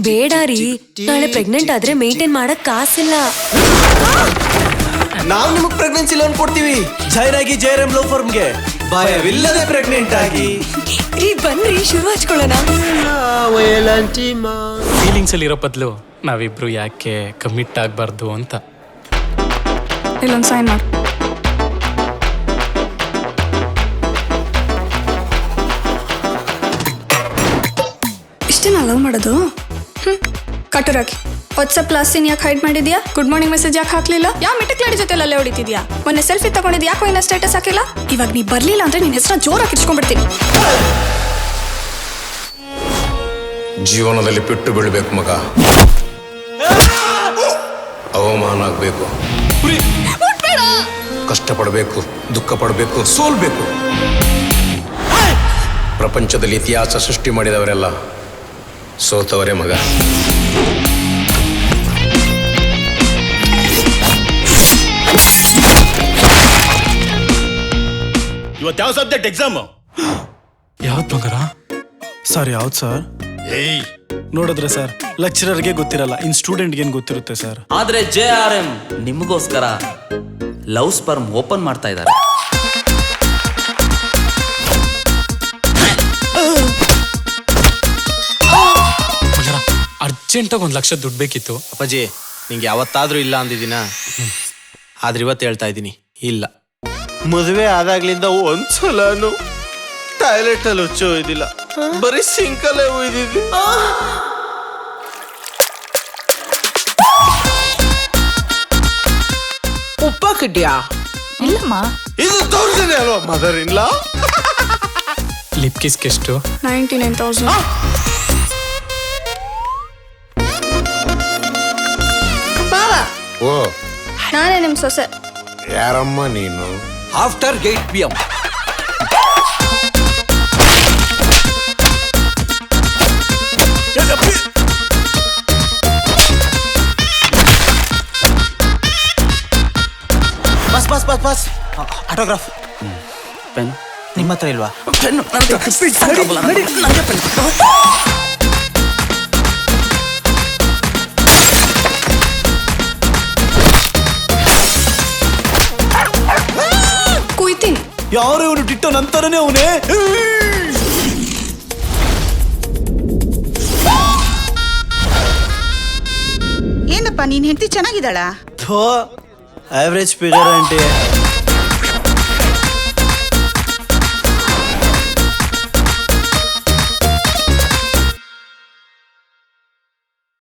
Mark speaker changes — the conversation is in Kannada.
Speaker 1: ಬೇಡ ರೀ, ನಾಳೆ ಪ್ರೆಗ್ನೆಂಟ್ ಆದ್ರೆ ಮೇಂಟೈನ್ ಮಾಡಕ್ ಕಾಸಿಲ್ಲ.
Speaker 2: ನಾವು ನಿಮಗೆ ಪ್ರೆಗ್ನೆನ್ಸಿ ಲೋನ್ ಕೊಡ್ತೀವಿ. ಜಾಯ್ನ್ ಆಗಿ ಜೈರಮ್ ಲೋ ಫರ್ಮ್ಗೆ, ಭಯವಿಲ್ಲದೆ ಪ್ರೆಗ್ನೆಂಟ್ ಆಗಿ.
Speaker 1: ರೀ ಬನ್ರಿ, ಶುರು ಹಚ್ಕೊಳ್ಳೋಣ.
Speaker 3: ಫೀಲಿಂಗ್ಸ್ ಅಲ್ಲಿ ಇರೋ ಬದಲು ನಾವಿಬ್ರು ಯಾಕೆ ಕಮಿಟ್ ಆಗ್ಬಾರ್ದು ಅಂತ.
Speaker 4: ಇಲ್ಲೊಂದು ಸೈನ್ ಮಾಡು. ಇಷ್ಟೇನಾ ಲವ್ ಮಾಡೋದು? ಕಟುರಾಕಿ ವಾಟ್ಸಪ್ ಲಾಸ್ಟಿನ ಯಾಕೆ ಹೈಡ್ ಮಾಡಿದ್ಯಾ? ಗುಡ್ ಮಾರ್ನಿಂಗ್ ಮೆಸೇಜ್ ಯಾಕೆ ಹಾಕ್ಲಿಲ್ಲ? ಯಾವ ಮಿಟಕ್ಲಾಡಿ ಜೊತೆ ಅಲ್ಲೇ ಹೊಡಿತಿದ್ಯಾ? ಮೊನ್ನೆ ಸೆಲ್ಫಿ ತಗೊಂಡಿದ್ ಯಾಕೋ ಇನ್ನ ಸ್ಟೇಟಸ್ ಹಾಕಿಲ್ಲ? ಇವಾಗ ನೀ ಬರ್ಲಿಲ್ಲ ಅಂದ್ರೆ ನಿನ್ನ ಹೆಸರ ಜೋರಾಗಿ ಇಟ್ಕೊಂಡ್ಬಿಡ್ತೀನಿ.
Speaker 5: ಜೀವನದಲ್ಲಿ ಬಿಟ್ಟು ಬೀಳ್ಬೇಕು ಮಗ, ಅವಮಾನ ಆಗ್ಬೇಕು, ಕಷ್ಟಪಡಬೇಕು, ದುಃಖ ಪಡಬೇಕು, ಸೋಲ್ಬೇಕು. ಪ್ರಪಂಚದಲ್ಲಿ ಇತಿಹಾಸ ಸೃಷ್ಟಿ ಮಾಡಿದವರೆಲ್ಲ ಸೋತವರೇ ಮಗ.
Speaker 6: ಇವತ್ತು ಯಾವ ಸಬ್ಜೆಕ್ಟ್ ಎಕ್ಸಾಮ್?
Speaker 3: ಯಾವತ್ ಮಗರ?
Speaker 7: ಸರ್ ಯಾವ್ದು ಸರ್?
Speaker 6: ಏಯ್
Speaker 7: ನೋಡಿದ್ರೆ ಸರ್, ಲೆಕ್ಚರರ್ಗೆ ಗೊತ್ತಿರಲ್ಲ, ಇನ್ ಸ್ಟೂಡೆಂಟ್ಗೆ ಏನ್ ಗೊತ್ತಿರುತ್ತೆ ಸರ್?
Speaker 8: ಆದ್ರೆ JRM ನಿಮಗೋಸ್ಕರ ಲವ್ ಸ್ಪರ್ಮ್ ಓಪನ್ ಮಾಡ್ತಾ ಇದ್ದಾರೆ.
Speaker 3: ಅರ್ಜೆಂಟಾಗಿ 1 ಲಕ್ಷ ದುಡ್ಡು ಬೇಕಿತ್ತು.
Speaker 2: ಅಪ್ಪಾಜಿ, ನಿಂಗೆ ಯಾವತ್ತಾದ್ರೂ ಇಲ್ಲ ಅಂದಿದ್ದೀನ, ಆದ್ರೆ ಇವತ್ತು ಹೇಳ್ತಾ ಇದ್ದೀನಿ, ಇಲ್ಲ. ಮದುವೆ ಆದಾಗ್ಲಿಂದ ಒಂದ್ಸಲನು ಟಾಯ್ಲೆಟ್ ಅಲ್ಲಿ ಹುಚ್ಚು ಒಯ್ದಿಲ್ಲ, ಬರೀ ಸಿಂಕಲ್ಲೇ ಒಯ್ದಿದ್ವಿ.
Speaker 9: ಉಪ್ಪಾಕಿದ್ಯಾ?
Speaker 4: ಇಲ್ಲಮ್ಮ.
Speaker 2: ಇದು ತೋರ್ಸಿದೆ ಅಲ್ವಾ ಮದರ್ ಇಲ್ಲ?
Speaker 3: ಲಿಪ್ ಕಿಸ್ಗೆ ಎಷ್ಟು?
Speaker 4: 99,000.
Speaker 5: ಓ,
Speaker 4: ನಾನೇ ನಿಮ್ ಸೊಸೆ.
Speaker 5: ಯಾರಮ್ಮ ನೀನು?
Speaker 2: After 8 PM. Bus bus bus bus. Autograph
Speaker 8: pen
Speaker 2: ನಿಮ್ಮ ಹತ್ರ ಇಲ್ವಾ?
Speaker 8: ಪೆನ್ನು
Speaker 4: ಕುಯ್ತೀನಿ.
Speaker 7: ಯಾರು ಇವನು? ಟಿಟ್ಟೋ ನಂತರನೇ ಅವನೇ.
Speaker 9: ಏನಪ್ಪ, ನೀನ್ ಹೆಂಡತಿ ಚೆನ್ನಾಗಿದ್ದಾಳ?
Speaker 7: Average figure aunty.